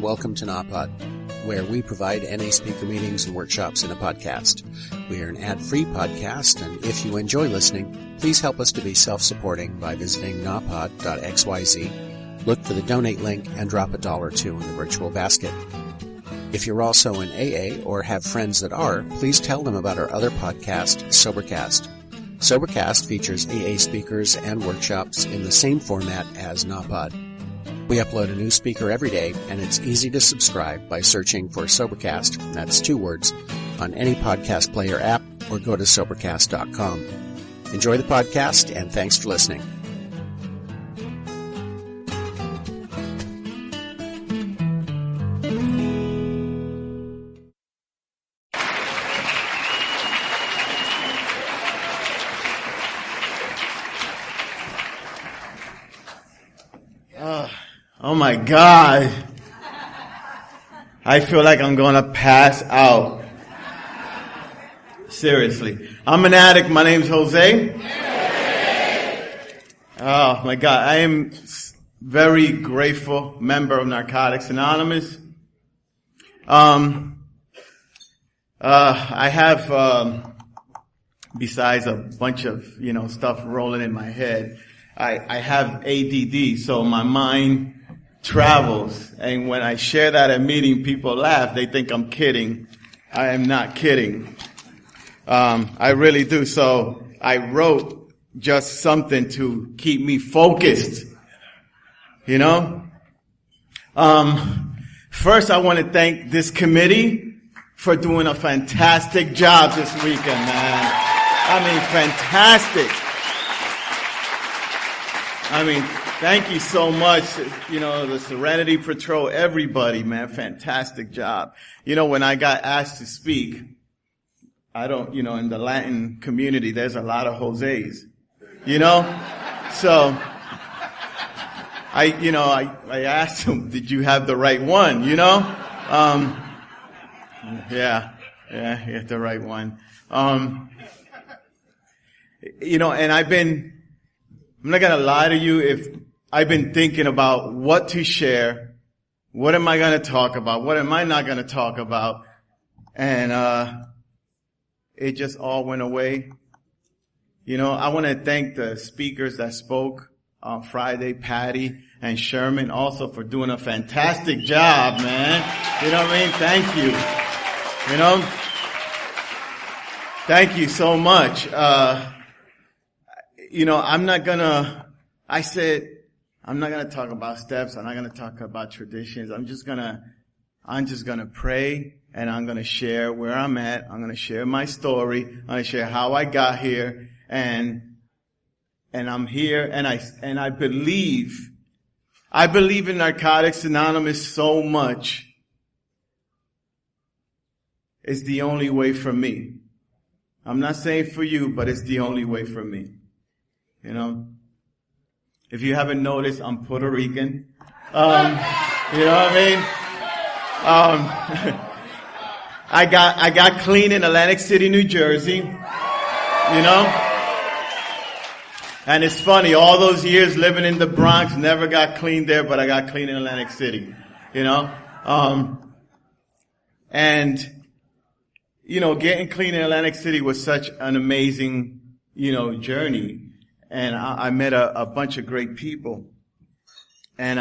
welcome to NAPOD, where we provide NA speaker meetings and workshops in a podcast. We are an ad-free podcast, and if you enjoy listening, please help us to be self-supporting by visiting napod.xyz, look for the donate link, and drop $1 or $2 in the virtual basket. If you're also in AA or have friends that are, please tell them about our other podcast, Sobercast. Sobercast features AA speakers and workshops in the same format as NAPOD. We upload a new speaker every day, and it's easy to subscribe by searching for Sobercast, that's 2 words, on any podcast player app, or go to Sobercast.com. Enjoy the podcast, and thanks for listening. Oh my God. I feel like I'm gonna pass out. Seriously. I'm an addict. My name's Jose. Oh my God. I am very grateful member of Narcotics Anonymous. I have, besides a bunch of, stuff rolling in my head, I have ADD, so my mind travels, and when I share that at a meeting, people laugh. They think I'm kidding. I am not kidding. I really do. So I wrote just something to keep me focused. First, I want to thank this committee for doing a fantastic job this weekend, man. Fantastic. Thank you so much. The Serenity Patrol, everybody, man, fantastic job. When I got asked to speak, in the Latin community, there's a lot of Jose's, So, I asked him, did you have the right one, Yeah, you had the right one. And I'm not gonna lie to you, if I've been thinking about what to share, what am I gonna talk about, what am I not gonna talk about, and it just all went away. I want to thank the speakers that spoke on Friday, Patty and Sherman, also for doing a fantastic job, man. Thank you. Thank you so much. I'm not gonna talk about steps. I'm not gonna talk about traditions. I'm just gonna pray, and I'm gonna share where I'm at. I'm gonna share my story. I'm gonna share how I got here, and I'm here, and I believe in Narcotics Anonymous so much. It's the only way for me. I'm not saying for you, but it's the only way for me. If you haven't noticed, I'm Puerto Rican. I got clean in Atlantic City, New Jersey. And it's funny, all those years living in the Bronx, never got clean there, but I got clean in Atlantic City. Getting clean in Atlantic City was such an amazing, journey. And I met a bunch of great people. And,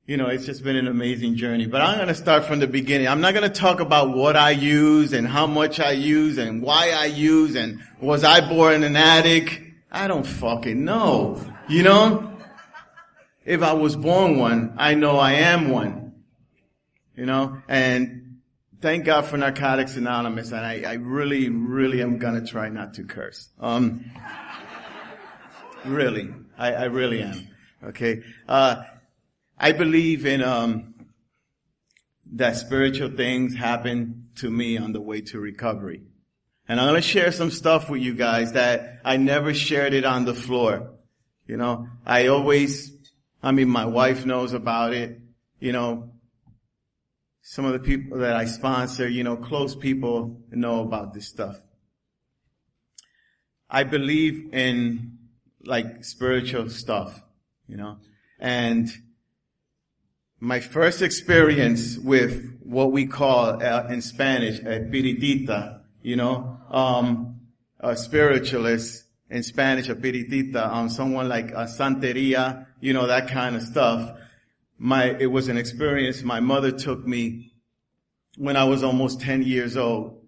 it's just been an amazing journey. But I'm going to start from the beginning. I'm not going to talk about what I use and how much I use and why I use and was I born an addict. I don't fucking know. If I was born one, I know I am one. And thank God for Narcotics Anonymous, and I really, really am gonna try not to curse. Really. I really am. Okay? I believe in, that spiritual things happen to me on the way to recovery. And I'm gonna share some stuff with you guys that I never shared it on the floor. My wife knows about it. Some of the people that I sponsor, close people know about this stuff. I believe in, spiritual stuff, and my first experience with what we call in Spanish a espiritista, a spiritualist in Spanish, a espiritista, someone like a santeria, that kind of stuff. It was an experience. My mother took me when I was almost 10 years old,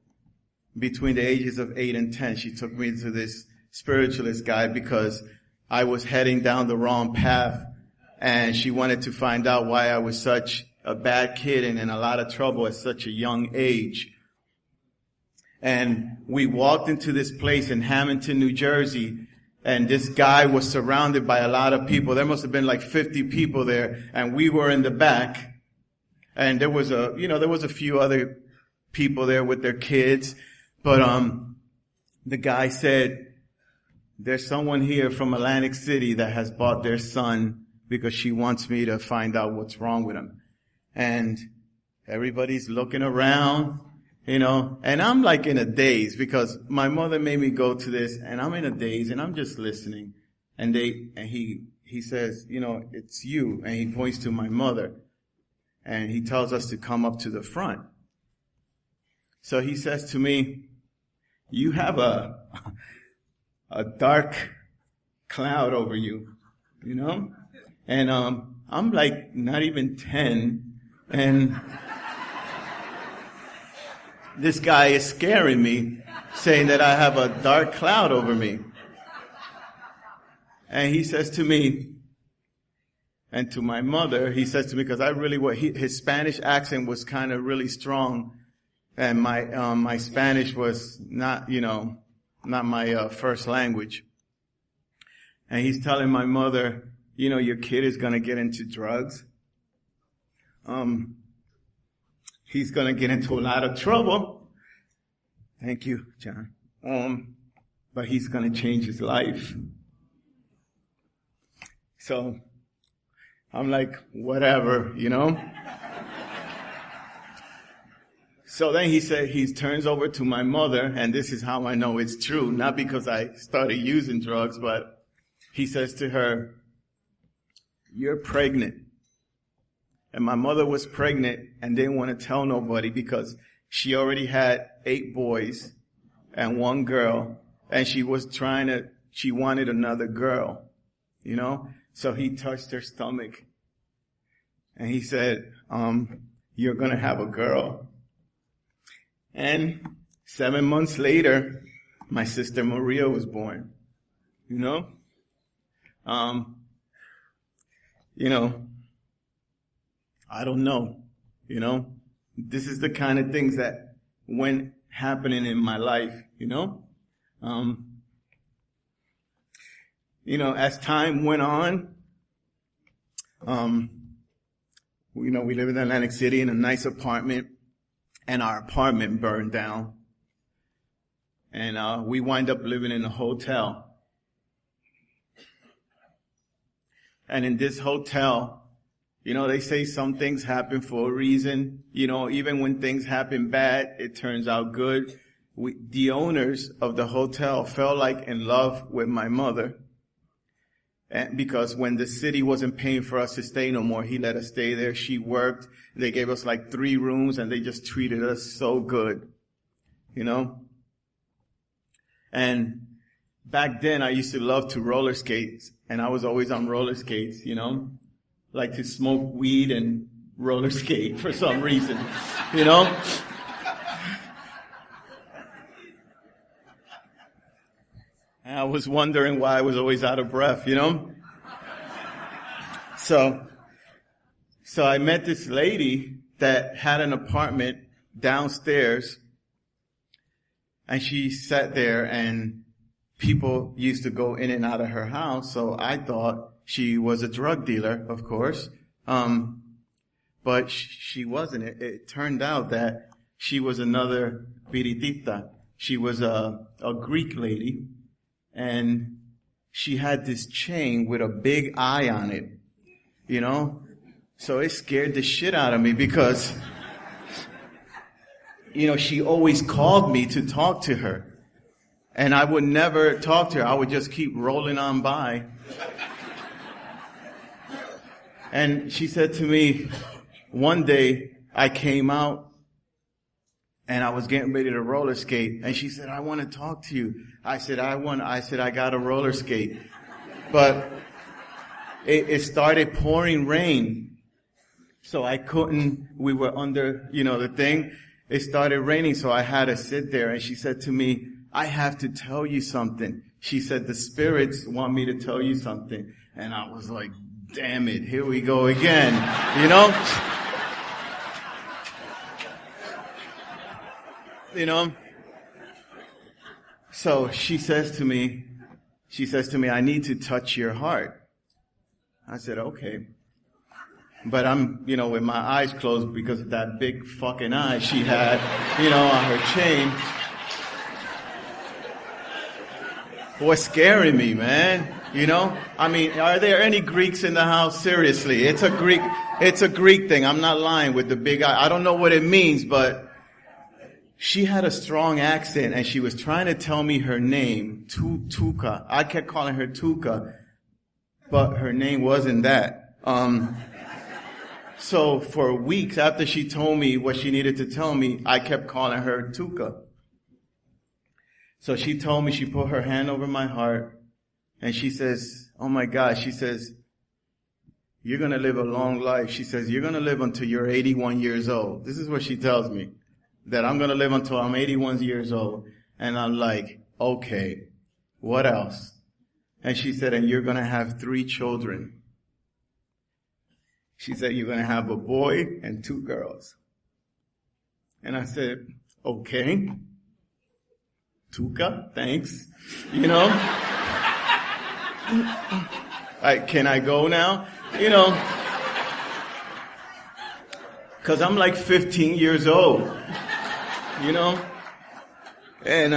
between the ages of 8 and 10. She took me to this spiritualist guy because I was heading down the wrong path, and she wanted to find out why I was such a bad kid and in a lot of trouble at such a young age. And we walked into this place in Hamilton, New Jersey, and this guy was surrounded by a lot of people. There must have been like 50 people there, and we were in the back. And there was a few other people there with their kids. But the guy said, there's someone here from Atlantic City that has bought their son because she wants me to find out what's wrong with him. And everybody's looking around, and I'm like in a daze because my mother made me go to this, and I'm in a daze and I'm just listening. And he says, it's you. And he points to my mother, and he tells us to come up to the front. So he says to me, you have a dark cloud over you, And I'm like not even 10, and this guy is scaring me, saying that I have a dark cloud over me. And he says to me, and to my mother, he says to me, because his Spanish accent was kind of really strong, and my Spanish was not my first language. And he's telling my mother, your kid is going to get into drugs. He's going to get into a lot of trouble. Thank you, John. But he's going to change his life. So I'm like, whatever, So then he turns over to my mother, and this is how I know it's true, not because I started using drugs, but he says to her, you're pregnant. And my mother was pregnant and didn't want to tell nobody because she already had 8 boys and 1 girl, and she wanted another girl, So he touched her stomach and he said, you're going to have a girl. And 7 months later, my sister Maria was born, I don't know, this is the kind of things that went happening in my life, as time went on, we live in Atlantic City in a nice apartment, and our apartment burned down, and we wind up living in a hotel. And in this hotel, they say some things happen for a reason. Even when things happen bad, it turns out good. The owners of the hotel fell like in love with my mother. And because when the city wasn't paying for us to stay no more, he let us stay there. She worked. They gave us like 3 rooms, and they just treated us so good, And back then, I used to love to roller skate, and I was always on roller skates, like to smoke weed and roller skate for some reason, And I was wondering why I was always out of breath, So I met this lady that had an apartment downstairs, and she sat there, and people used to go in and out of her house, so I thought she was a drug dealer, of course. But she wasn't. It turned out that she was another espiritista. She was a Greek lady, and she had this chain with a big eye on it, So it scared the shit out of me because, she always called me to talk to her. And I would never talk to her. I would just keep rolling on by. And she said to me, one day I came out and I was getting ready to roller skate. And she said, I want to talk to you. I said, I got a roller skate. But it started pouring rain. So I couldn't, we were under, the thing. It started raining, so I had to sit there. And she said to me, I have to tell you something. She said, the spirits want me to tell you something. And I was like, damn it, here we go again, So she says to me, I need to touch your heart. I said, okay. But I'm, with my eyes closed because of that big fucking eye she had, on her chain. Was scaring me, man. I mean, are there any Greeks in the house? Seriously, it's a Greek thing. I'm not lying with the big eye. I don't know what it means, but she had a strong accent and she was trying to tell me her name, Tuka. I kept calling her Tuka, but her name wasn't that. So for weeks after she told me what she needed to tell me, I kept calling her Tuka. So she told me, she put her hand over my heart and she says, oh my God, she says, you're going to live a long life. She says, you're going to live until you're 81 years old. This is what she tells me, that I'm going to live until I'm 81 years old. And I'm like, okay, what else? And she said, and you're going to have 3 children. She said, you're going to have a boy and 2 girls. And I said, okay. Tuka, thanks. Can I go now? Cause I'm like 15 years old, and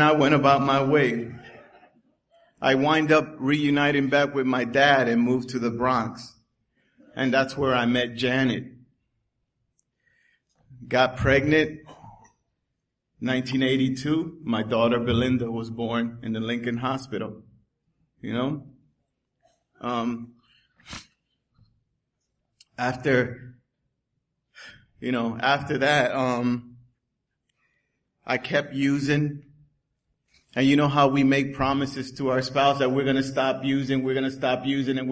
I went about my way. I wind up reuniting back with my dad and moved to the Bronx. And that's where I met Janet. Got pregnant, 1982. My daughter Belinda was born in the Lincoln Hospital. After that, I kept using. And you know how we make promises to our spouse that we're going to stop using, and we're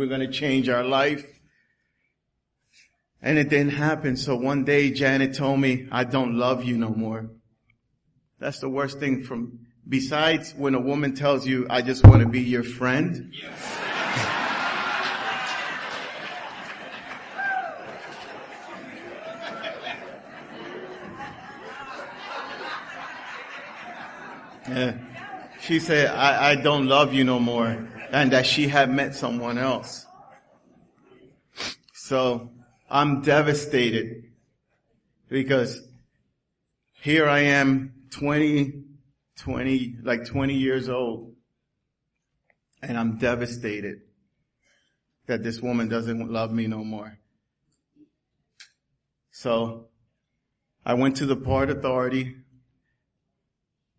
going to change our life. And it didn't happen. So one day Janet told me, I don't love you no more. That's the worst thing besides when a woman tells you, I just want to be your friend. Yeah. She said, I don't love you no more. And that she had met someone else. So I'm devastated because here I am 20 years old, and I'm devastated that this woman doesn't love me no more. So I went to the Port Authority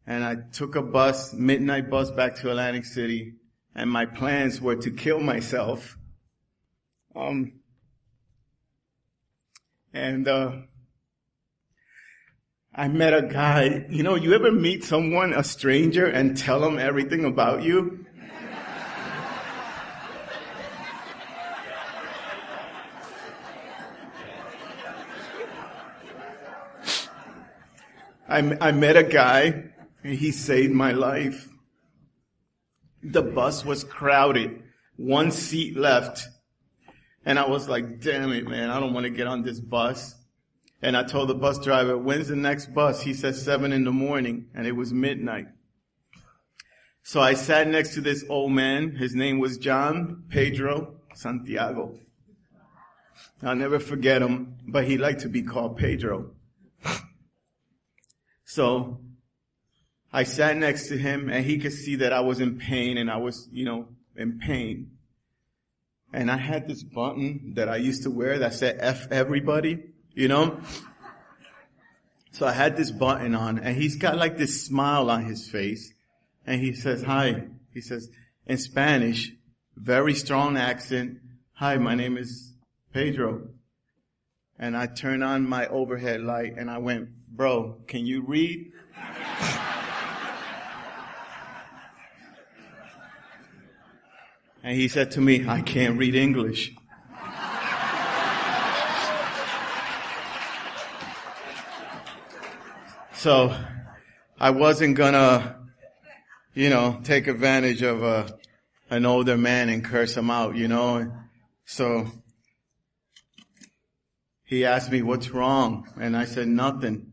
and I took a midnight bus back to Atlantic City, and my plans were to kill myself. I met a guy. You ever meet someone, a stranger, and tell them everything about you? I met a guy, and he saved my life. The bus was crowded. 1 seat left. And I was like, damn it, man, I don't want to get on this bus. And I told the bus driver, when's the next bus? He said 7 a.m, and it was midnight. So I sat next to this old man. His name was John Pedro Santiago. I'll never forget him, but he liked to be called Pedro. So I sat next to him, and he could see that I was in pain, and I was, in pain. And I had this button that I used to wear that said F everybody, So I had this button on, and he's got like this smile on his face. And he says, hi. He says, in Spanish, very strong accent. Hi, my name is Pedro. And I turned on my overhead light and I went, bro, can you read? And he said to me, I can't read English. So I wasn't gonna, take advantage of an older man and curse him out, So he asked me, what's wrong? And I said, nothing.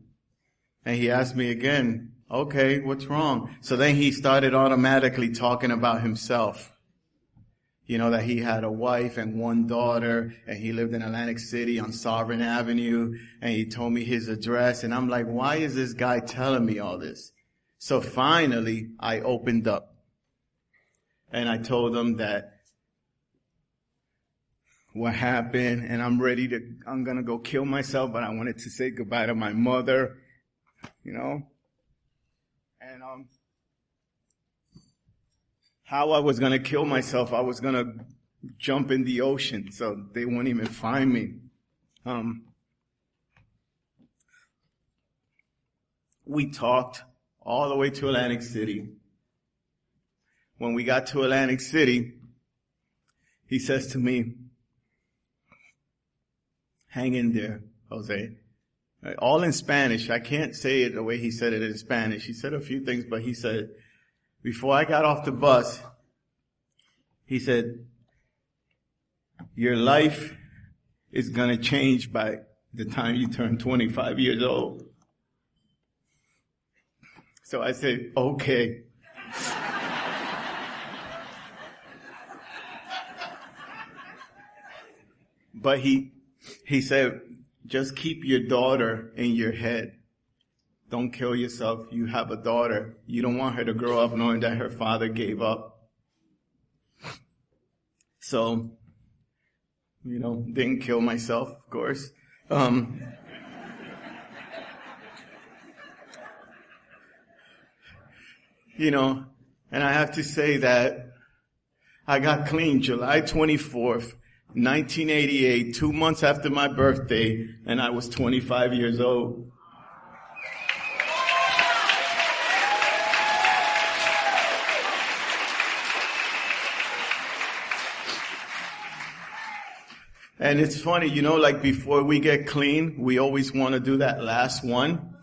And he asked me again, okay, what's wrong? So then he started automatically talking about himself. That he had a wife and one daughter, and he lived in Atlantic City on Sovereign Avenue, and he told me his address, and I'm like, why is this guy telling me all this? So finally, I opened up, and I told him that what happened, and I'm gonna go kill myself, but I wanted to say goodbye to my mother, and how I was going to kill myself, I was going to jump in the ocean so they won't even find me. We talked all the way to Atlantic City. When we got to Atlantic City, he says to me, hang in there, Jose. All in Spanish. I can't say it the way he said it in Spanish. He said a few things, but he said, before I got off the bus, he said, your life is going to change by the time you turn 25 years old. So I said, okay. But he said, just keep your daughter in your head. Don't kill yourself. You have a daughter. You don't want her to grow up knowing that her father gave up. So, didn't kill myself, of course. And I have to say that I got clean July 24th, 1988, 2 months after my birthday, and I was 25 years old. And it's funny, like before we get clean, we always want to do that last one.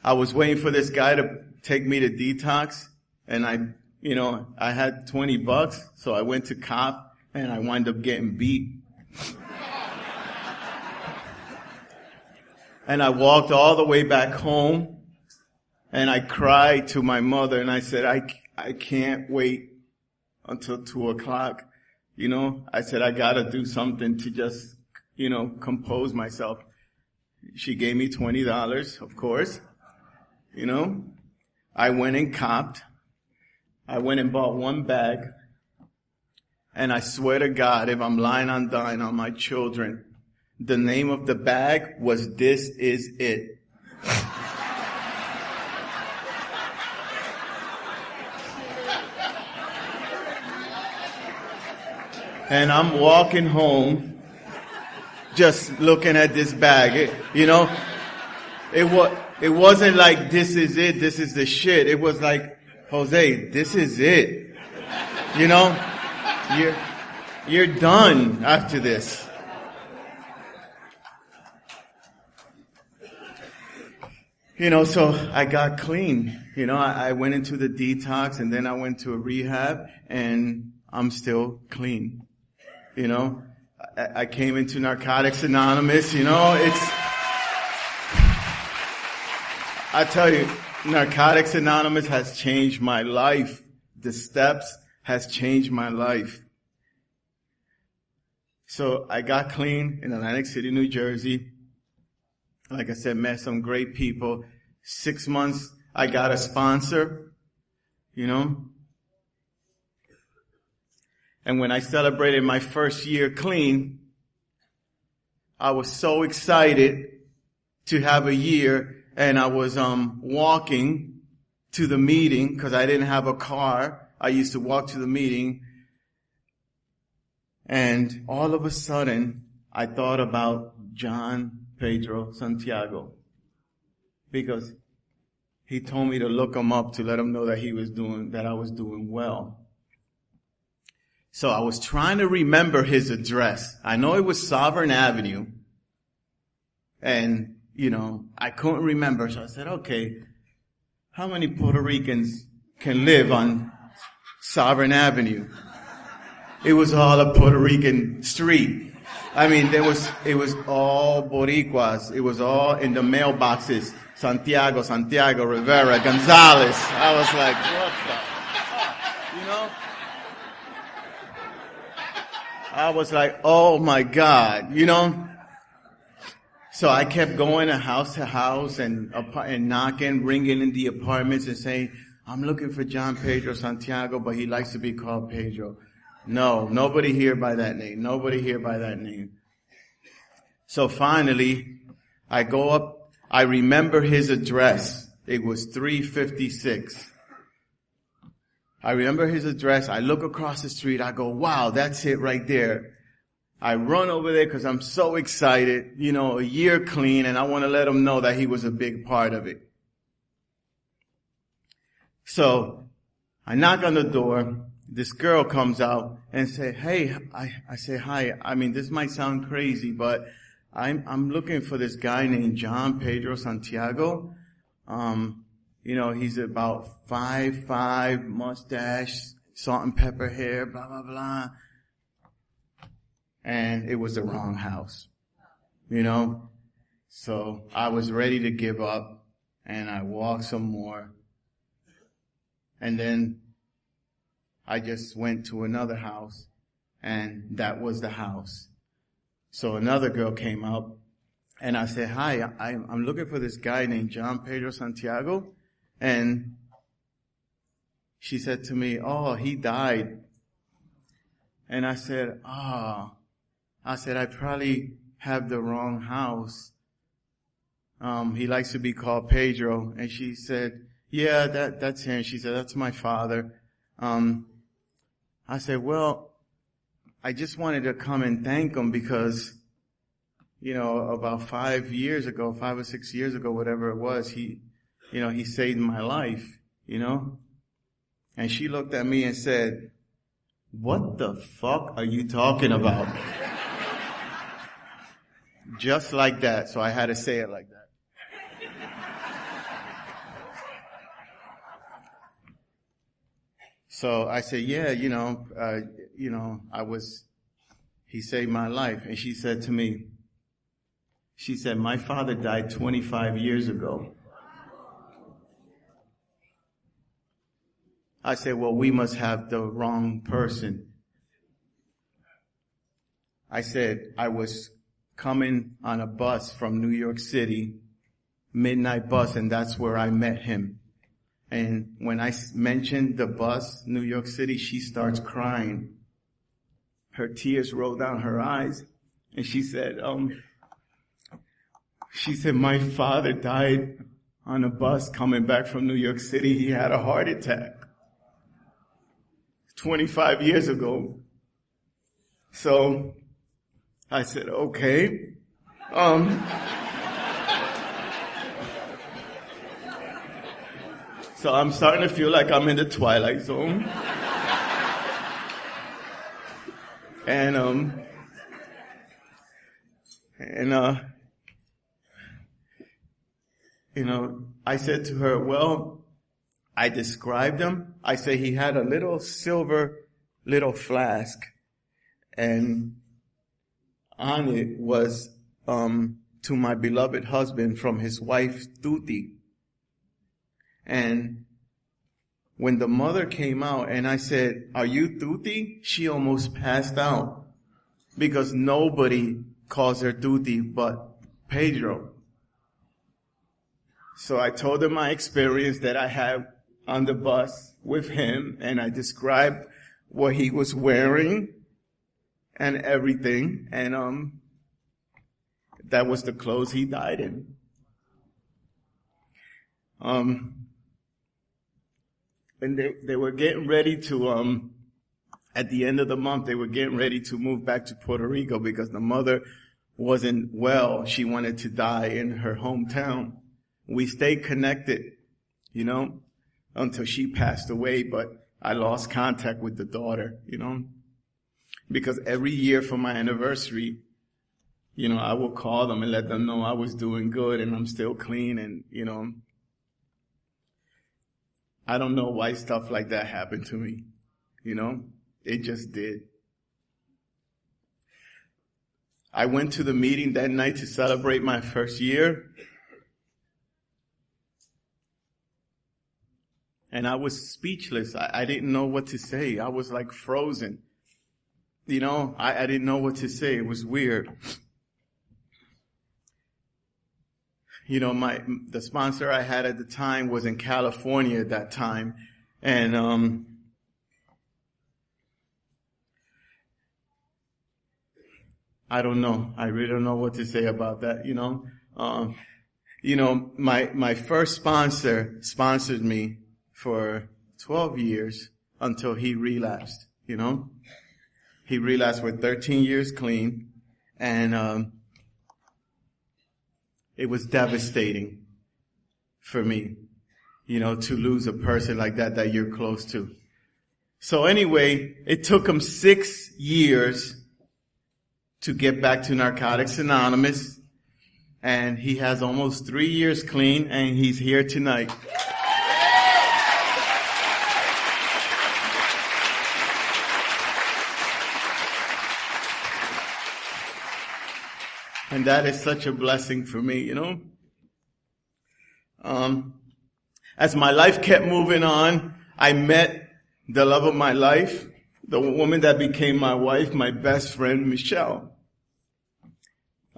I was waiting for this guy to take me to detox, and I had $20, so I went to cop, and I wound up getting beat. And I walked all the way back home, and I cried to my mother, and I said, I can't wait until 2 o'clock. I said, I gotta do something to just, compose myself. She gave me $20, of course. I went and copped. I went and bought 1 bag. And I swear to God, if I'm lying on dying on my children, the name of the bag was This Is It. And I'm walking home, just looking at this bag. It wasn't like, this is it, this is the shit. It was like, Jose, this is it. You're done after this. So I got clean. I went into the detox, and then I went to a rehab, and I'm still clean. I came into Narcotics Anonymous, I tell you, Narcotics Anonymous has changed my life. The steps has changed my life. So I got clean in Atlantic City, New Jersey. Like I said, met some great people. 6 months, I got a sponsor, And when I celebrated my first year clean, I was so excited to have a year, and I was walking to the meeting because I didn't have a car. I used to walk to the meeting, and all of a sudden, I thought about John Pedro Santiago, because he told me to look him up to let him know that I was doing well. So I was trying to remember his address. I know it was Sovereign Avenue, and I couldn't remember. So I said, okay, how many Puerto Ricans can live on Sovereign Avenue? It was all a Puerto Rican street. I mean, it was all Boricuas. It was all in the mailboxes. Santiago, Rivera, Gonzalez. I was like, what the fuck? I was like, oh my God, So I kept going to house and knocking, ringing in the apartments and saying, I'm looking for John Pedro Santiago, but he likes to be called Pedro. No, nobody here by that name. So finally, I go up, I remember his address. It was 356. I remember his address. I look across the street. I go, wow, that's it right there. I run over there because I'm so excited, a year clean, and I want to let him know that he was a big part of it. So I knock on the door. This girl comes out and say, hey, I say, hi. I mean, this might sound crazy, but I'm looking for this guy named John Pedro Santiago. He's about 5'5", mustache, salt and pepper hair, blah, blah, blah. And it was the wrong house, So I was ready to give up, and I walked some more. And then I just went to another house, and that was the house. So another girl came up, and I said, hi, I'm looking for this guy named John Pedro Santiago. And she said to me, oh, he died. And I said, I probably have the wrong house. He likes to be called Pedro. And she said, yeah, that's him. She said, that's my father. I said, well, I just wanted to come and thank him because, about 5 or 6 years ago, whatever it was, he saved my life, And she looked at me and said, what the fuck are you talking about? Just like that. So I had to say it like that. So I said, yeah, he saved my life. And she said to me, my father died 25 years ago. I said, well, we must have the wrong person. I said, I was coming on a bus from New York City, midnight bus, and that's where I met him. And when I mentioned the bus, New York City, she starts crying. Her tears roll down her eyes. And she said, my father died on a bus coming back from New York City. He had a heart attack 25 years ago. So I said, okay. So I'm starting to feel like I'm in the Twilight Zone. And I said to her, well, I described him. I said he had a little silver flask, and on it was, to my beloved husband from his wife, Tuti. And when the mother came out and I said, are you Tuti? She almost passed out because nobody calls her Tuti but Pedro. So I told her my experience that I had on the bus with him, and I described what he was wearing and everything. And that was the clothes he died in. and they were getting ready to, at the end of the month, they were getting ready to move back to Puerto Rico because the mother wasn't well. She wanted to die in her hometown. We stayed connected, until she passed away, but I lost contact with the daughter, because every year for my anniversary, I will call them and let them know I was doing good and I'm still clean and, I don't know why stuff like that happened to me, it just did. I went to the meeting that night to celebrate my first year. And I was speechless. I didn't know what to say. I was like frozen. I didn't know what to say. It was weird. The sponsor I had at the time was in California at that time. And, I don't know. I really don't know what to say about that, my first sponsor sponsored me for 12 years until he relapsed, He relapsed with 13 years clean, and it was devastating for me, to lose a person like that you're close to. So anyway, it took him 6 years to get back to Narcotics Anonymous, and he has almost 3 years clean, and he's here tonight. And that is such a blessing for me, As my life kept moving on, I met the love of my life, the woman that became my wife, my best friend, Michelle.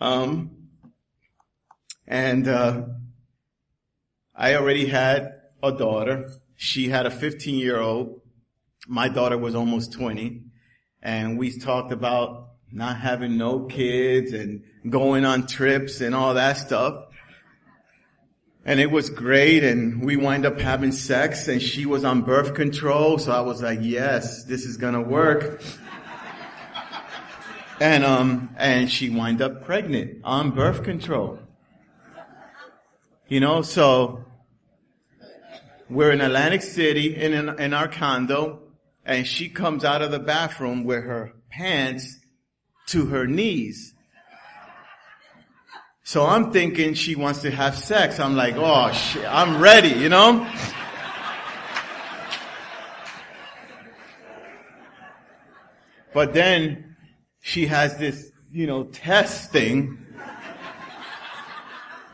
I already had a daughter. She had a 15-year-old. My daughter was almost 20. And we talked about not having no kids and going on trips and all that stuff. And it was great, and we wind up having sex, and she was on birth control, so I was like, yes, this is gonna work. And she wind up pregnant on birth control. So we're in Atlantic City in our condo, and she comes out of the bathroom with her pants to her knees. So I'm thinking she wants to have sex. I'm like, oh shit, I'm ready, But then she has this, test thing.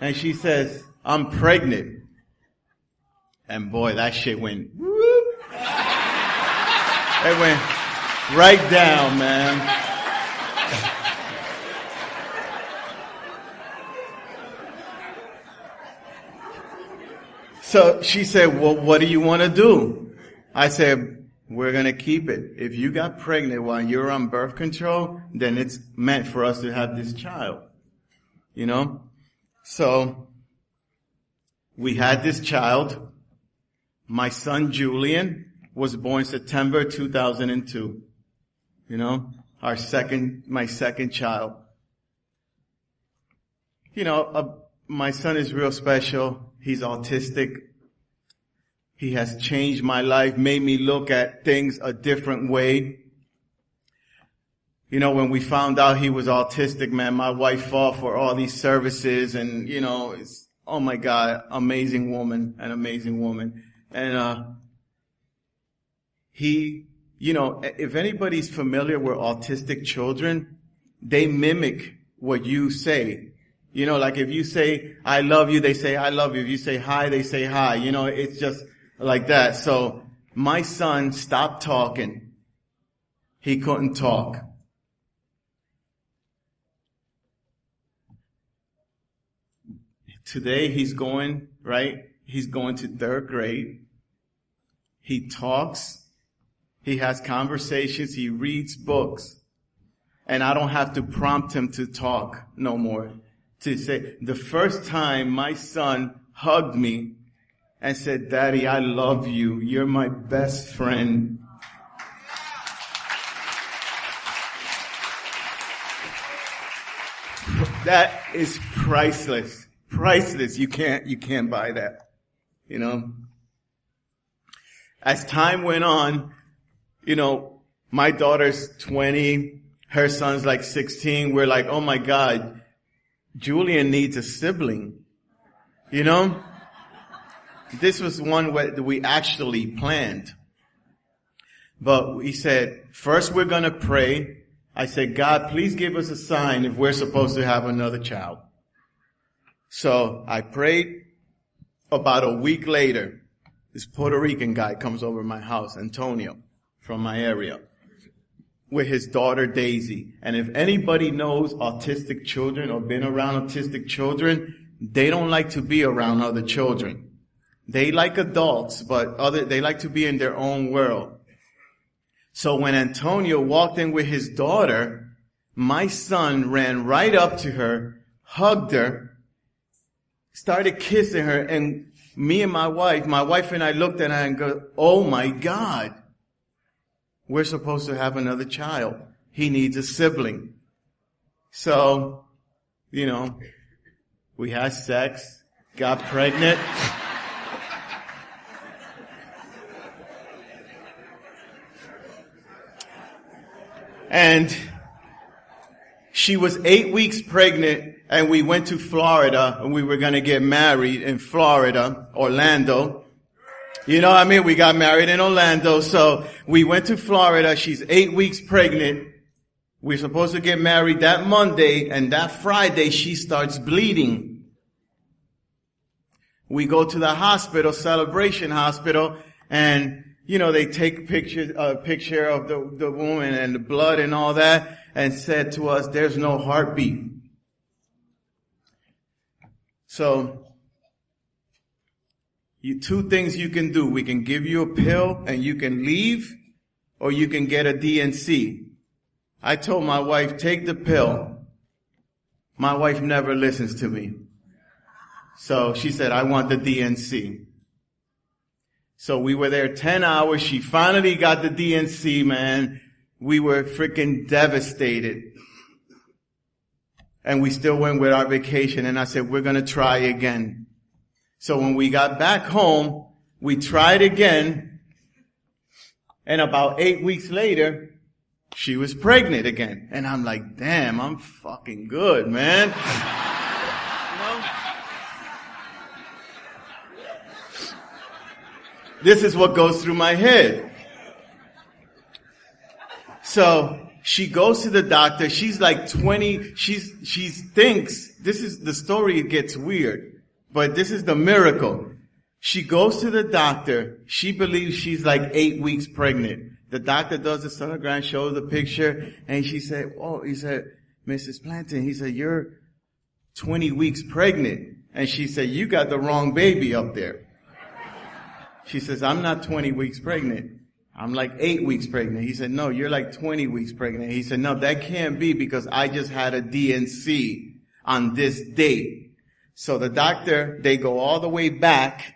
And she says, I'm pregnant. And boy, that shit went whoop. It went right down, man. So she said, well, what do you want to do? I said, we're going to keep it. If you got pregnant while you're on birth control, then it's meant for us to have this child. So we had this child. My son Julian was born September 2002. My second child. My son is real special. He's autistic. He has changed my life, made me look at things a different way. When we found out he was autistic, man, my wife fought for all these services and, it's, oh my God, an amazing woman. And, if anybody's familiar with autistic children, they mimic what you say. Like if you say, I love you, they say, I love you. If you say hi, they say hi. It's just like that. So my son stopped talking. He couldn't talk. Today he's going to 3rd grade. He talks. He has conversations. He reads books. And I don't have to prompt him to talk no more. To say, the first time my son hugged me and said, Daddy, I love you. You're my best friend. That is priceless. Priceless. You can't buy that. You know? As time went on, you know, my daughter's 20, her son's like 16. We're like, oh my God, Julian needs a sibling. You know? This was one that we actually planned. But we said, first we're going to pray. I said, God, please give us a sign if we're supposed to have another child. So I prayed. About a week later, this Puerto Rican guy comes over to my house, Antonio, from my area, with his daughter Daisy. And if anybody knows autistic children or been around autistic children, they don't like to be around other children. They like adults, but they like to be in their own world. So when Antonio walked in with his daughter, my son ran right up to her, hugged her, started kissing her, and me and my wife and I looked at her and go, oh my God, we're supposed to have another child. He needs a sibling. So, you know, we had sex, got pregnant. And she was 8 weeks pregnant, and we went to Florida, and we were going to get married in Florida, Orlando. You know what I mean? We got married in Orlando, so we went to Florida. She's 8 weeks pregnant. We're supposed to get married that Monday, and that Friday she starts bleeding. We go to the hospital, Celebration Hospital, and you know, they take a picture of the woman and the blood and all that, and said to us, there's no heartbeat. So, two things you can do. We can give you a pill and you can leave, or you can get a DNC. I told my wife, take the pill. My wife never listens to me. So she said, I want the DNC. So we were there 10 hours. She finally got the DNC, man. We were freaking devastated. And we still went with our vacation. And I said, we're going to try again. So when we got back home, we tried again. And about 8 weeks later, she was pregnant again. And I'm like, damn, I'm fucking good, man. You know? This is what goes through my head. So she goes to the doctor. She's like 20. She thinks, this is the story. It gets weird, but this is the miracle. She goes to the doctor. She believes she's like 8 weeks pregnant. The doctor does the sonogram, shows the picture, and she said, oh, he said, Mrs. Planton, he said, you're 20 weeks pregnant. And she said, you got the wrong baby up there. She says, I'm not 20 weeks pregnant. I'm like 8 weeks pregnant. He said, no, you're like 20 weeks pregnant. He said, no, that can't be because I just had a DNC on this date. So the doctor, they go all the way back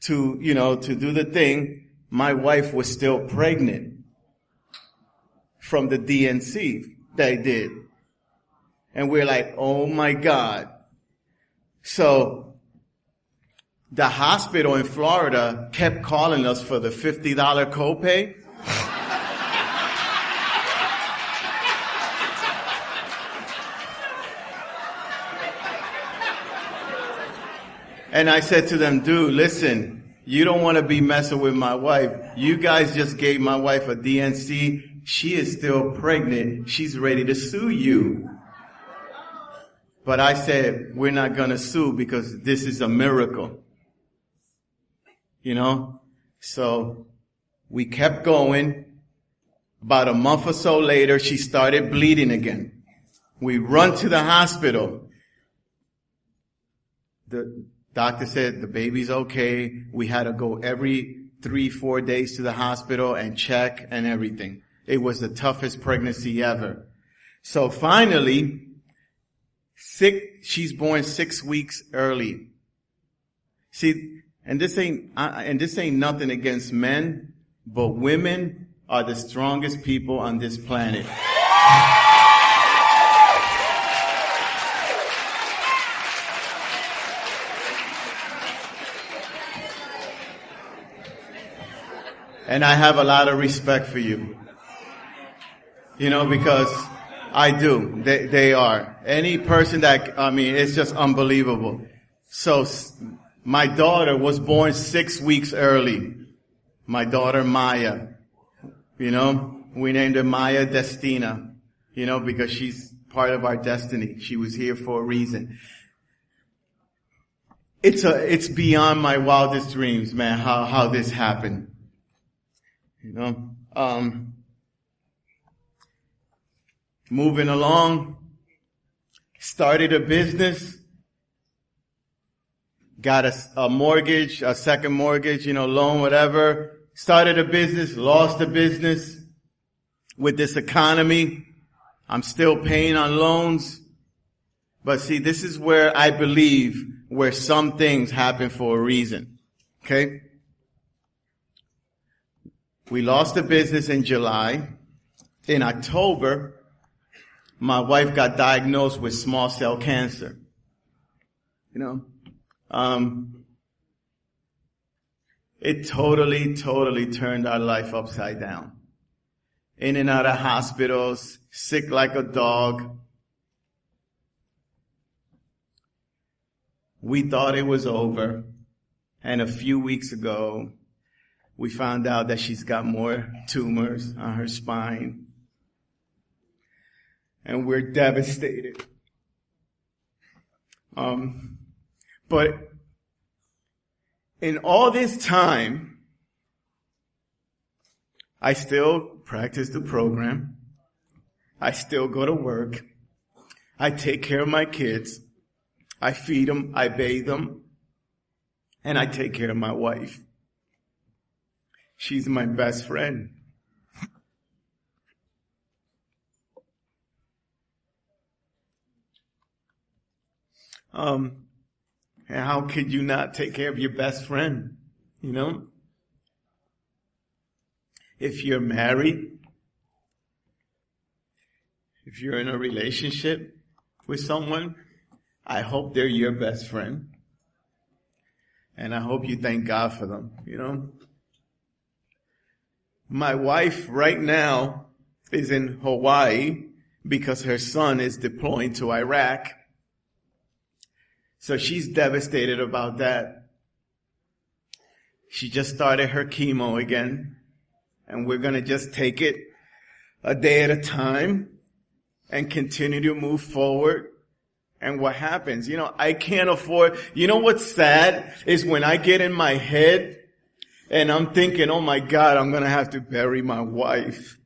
to, you know, to do the thing. My wife was still pregnant from the DNC they did. And we're like, oh my God. So the hospital in Florida kept calling us for the $50 copay. And I said to them, dude, listen, you don't want to be messing with my wife. You guys just gave my wife a DNC. She is still pregnant. She's ready to sue you. But I said, we're not going to sue because this is a miracle. You know? So we kept going. About a month or so later, she started bleeding again. We run to the hospital. The doctor said the baby's okay. We had to go every 3-4 days to the hospital and check and everything. It was the toughest pregnancy ever. So finally, she's born 6 weeks early. See, and this ain't nothing against men, but women are the strongest people on this planet. And I have a lot of respect for you. Because I do. They are. Any person it's just unbelievable. So, my daughter was born 6 weeks early. My daughter Maya. We named her Maya Destina. Because she's part of our destiny. She was here for a reason. It's beyond my wildest dreams, man, how this happened. Moving along, started a business, got a mortgage, a second mortgage, loan, whatever. Started a business, lost the business. With this economy, I'm still paying on loans. But see, this is where I believe where some things happen for a reason. Okay? We lost the business in July. In October, my wife got diagnosed with small cell cancer. It totally turned our life upside down. In and out of hospitals, sick like a dog. We thought it was over. And a few weeks ago, we found out that she's got more tumors on her spine. And we're devastated. But in all this time, I still practice the program. I still go to work. I take care of my kids. I feed them. I bathe them. And I take care of my wife. She's my best friend. And how could you not take care of your best friend? If you're married, if you're in a relationship with someone, I hope they're your best friend. And I hope you thank God for them, My wife right now is in Hawaii because her son is deploying to Iraq. So she's devastated about that. She just started her chemo again. And we're going to just take it a day at a time and continue to move forward. And what happens? I can't afford. What's sad is when I get in my head and I'm thinking, oh my God, I'm going to have to bury my wife.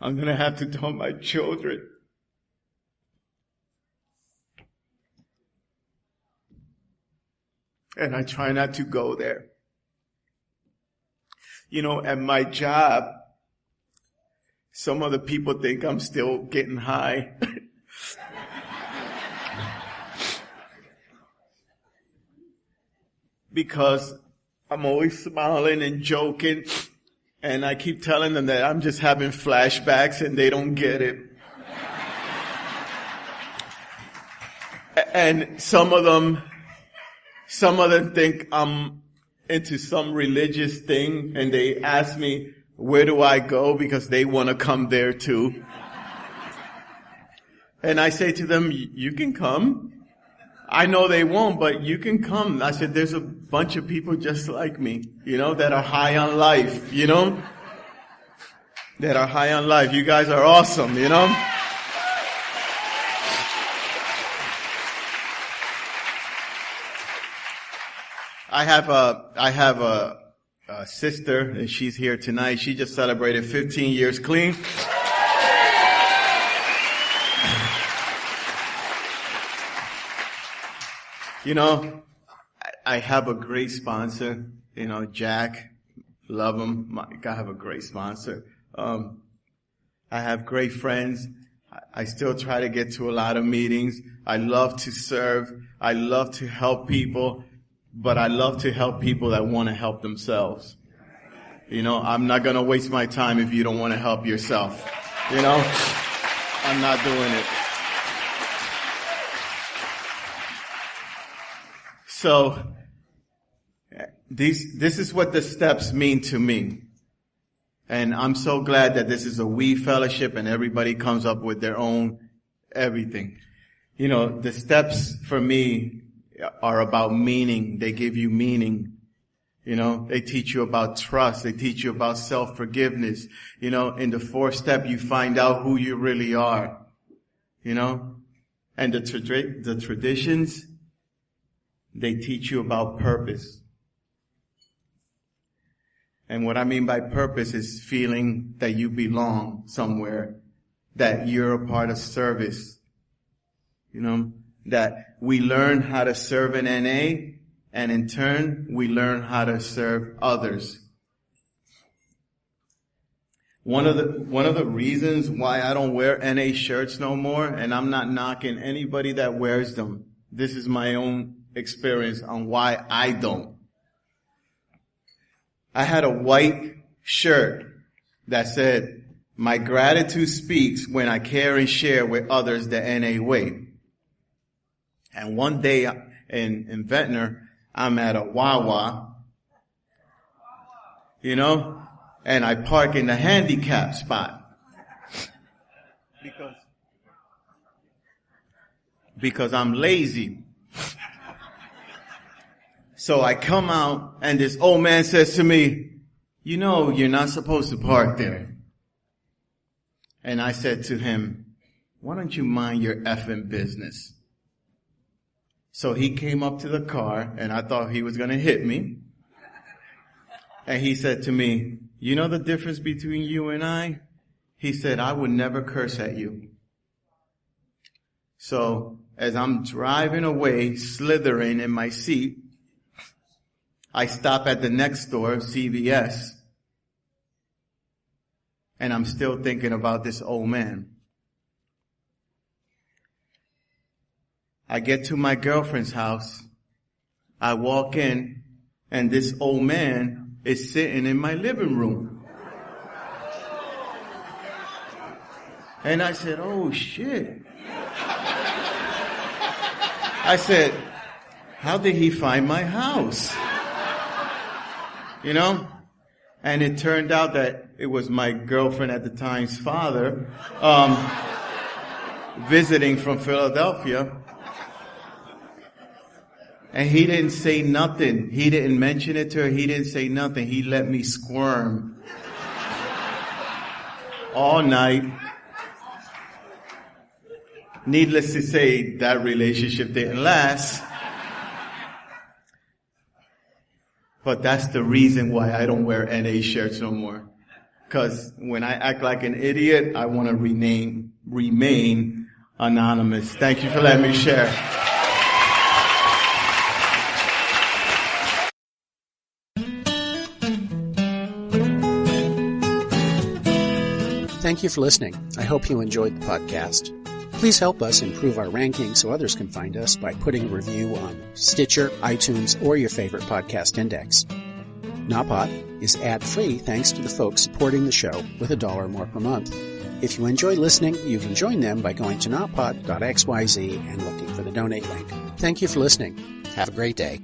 I'm going to have to tell my children. And I try not to go there. At my job, some of the people think I'm still getting high. Because I'm always smiling and joking. And I keep telling them that I'm just having flashbacks and they don't get it. And some of them think I'm into some religious thing and they ask me, where do I go? Because they want to come there too. And I say to them, you can come. I know they won't, but you can come. I said, there's a bunch of people just like me, that are high on life, that are high on life. You guys are awesome, I have a sister, and she's here tonight. She just celebrated 15 years clean. I have a great sponsor, Jack. Love him. I have a great sponsor. I have great friends. I still try to get to a lot of meetings. I love to serve. I love to help people, but I love to help people that want to help themselves. You know, I'm not going to waste my time if you don't want to help yourself. You know, I'm not doing it. So, this is what the steps mean to me. And I'm so glad that this is a we fellowship and everybody comes up with their own everything. You know, the steps for me are about meaning. They give you meaning. You know, they teach you about trust. They teach you about self-forgiveness. You know, in the fourth step, you find out who you really are. You know, and the traditions, they teach you about purpose. And what I mean by purpose is feeling that you belong somewhere, that you're a part of service. You know, that we learn how to serve in NA, and in turn, we learn how to serve others. One of the reasons why I don't wear NA shirts no more, and I'm not knocking anybody that wears them. This is my own experience on why I don't. I had a white shirt that said, "My gratitude speaks when I care and share with others the NA way." And one day in Ventnor, I'm at a Wawa, you know, and I park in the handicap spot. Because I'm lazy. So I come out and this old man says to me, "You know, you're not supposed to park there." And I said to him, "Why don't you mind your effing business?" So he came up to the car and I thought he was going to hit me. And he said to me, "You know the difference between you and I?" He said, "I would never curse at you." So as I'm driving away, slithering in my seat, I stop at the next store, CVS, and I'm still thinking about this old man. I get to my girlfriend's house, I walk in, and this old man is sitting in my living room. And I said, "Oh shit." I said, "How did he find my house?" You know? And it turned out that it was my girlfriend at the time's father, visiting from Philadelphia. And he didn't say nothing. He didn't mention it to her. He didn't say nothing. He let me squirm all night. Needless to say, that relationship didn't last. But that's the reason why I don't wear NA shirts no more. Because when I act like an idiot, I want to remain anonymous. Thank you for letting me share. Thank you for listening. I hope you enjoyed the podcast. Please help us improve our ranking so others can find us by putting a review on Stitcher, iTunes, or your favorite podcast index. Nawpod is ad-free thanks to the folks supporting the show with $1 or more per month. If you enjoy listening, you can join them by going to nawpod.xyz and looking for the donate link. Thank you for listening. Have a great day.